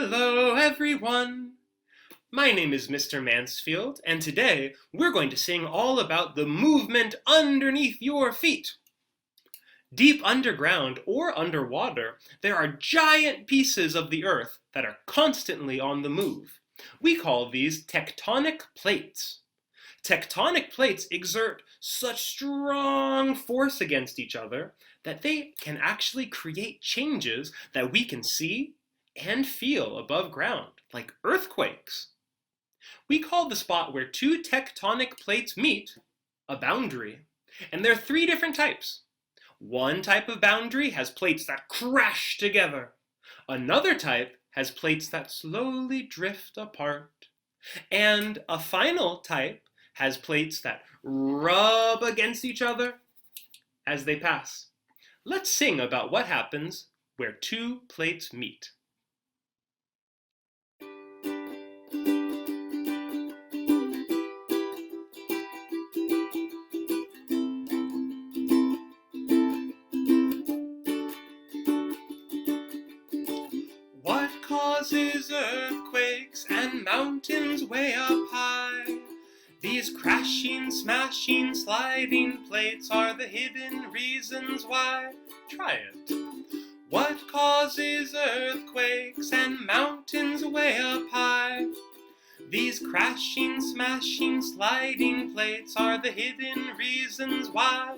Hello, everyone. My name is Mr. Mansfield, and today we're going to sing all about the movement underneath your feet. Deep underground or underwater, there are giant pieces of the earth that are constantly on the move. We call these tectonic plates. Tectonic plates exert such strong force against each other that they can actually create changes that we can see and feel above ground, like earthquakes. We call the spot where two tectonic plates meet a boundary, and there are three different types. One type of boundary has plates that crash together. Another type has plates that slowly drift apart. And a final type has plates that rub against each other as they pass. Let's sing about what happens where two plates meet. What causes earthquakes and mountains way up high? These crashing, smashing, sliding plates are the hidden reasons why. Try it. What causes earthquakes and mountains way up high? These crashing, smashing, sliding plates are the hidden reasons why.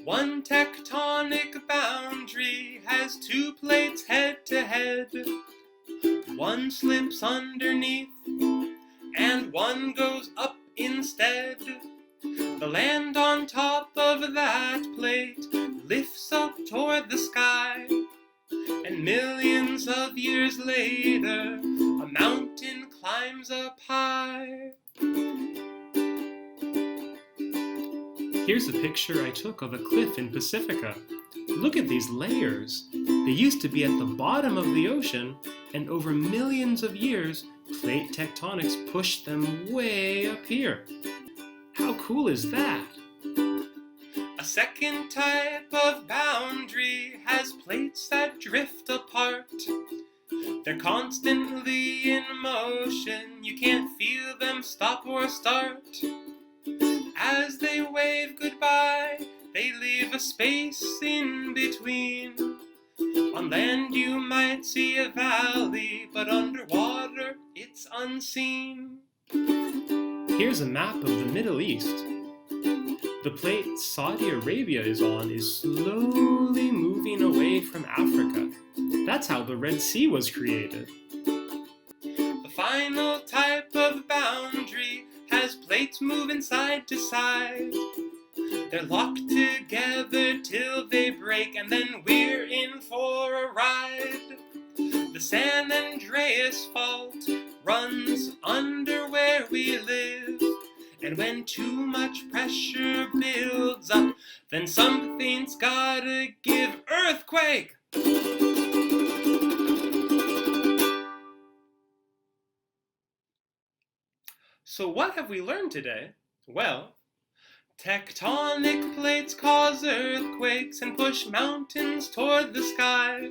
One tectonic boundary has two plates head to head. One slips underneath, and one goes up instead. The land on top of that plate lifts up toward the sky, and millions of years later, a mountain climbs up high. Here's a picture I took of a cliff in Pacifica. Look at these layers. They used to be at the bottom of the ocean, and over millions of years, plate tectonics pushed them way up here. How cool is that? A second type of boundary has plates that drift apart. They're constantly in motion, you can't feel them stop or start. As they wave goodbye, they leave a space in between. On land you might see a valley, but underwater it's unseen. Here's a map of the Middle East. The plate Saudi Arabia is on is slowly moving away from Africa. That's how the Red Sea was created. The final type of boundary has plates moving side to side. They're locked together till they break, and then we're in for a ride. The San Andreas Fault runs under where we live, and when too much pressure builds up, then something's gotta give. Earthquake! So what have we learned today? Well, tectonic plates cause earthquakes and push mountains toward the sky.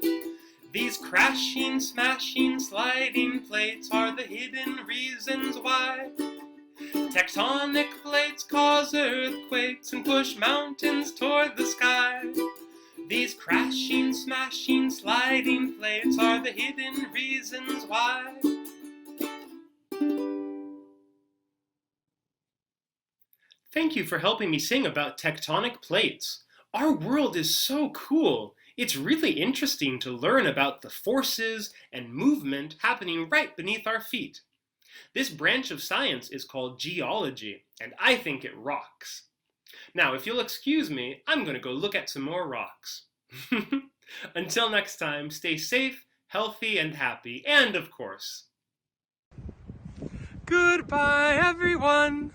These crashing, smashing, sliding plates are the hidden reasons why. Tectonic plates cause earthquakes and push mountains toward the sky. These crashing, smashing, sliding plates are the hidden reasons why. Thank you for helping me sing about tectonic plates. Our world is so cool. It's really interesting to learn about the forces and movement happening right beneath our feet. This branch of science is called geology, and I think it rocks. Now, if you'll excuse me, I'm going to go look at some more rocks. Until next time, stay safe, healthy, and happy, and of course, goodbye, everyone!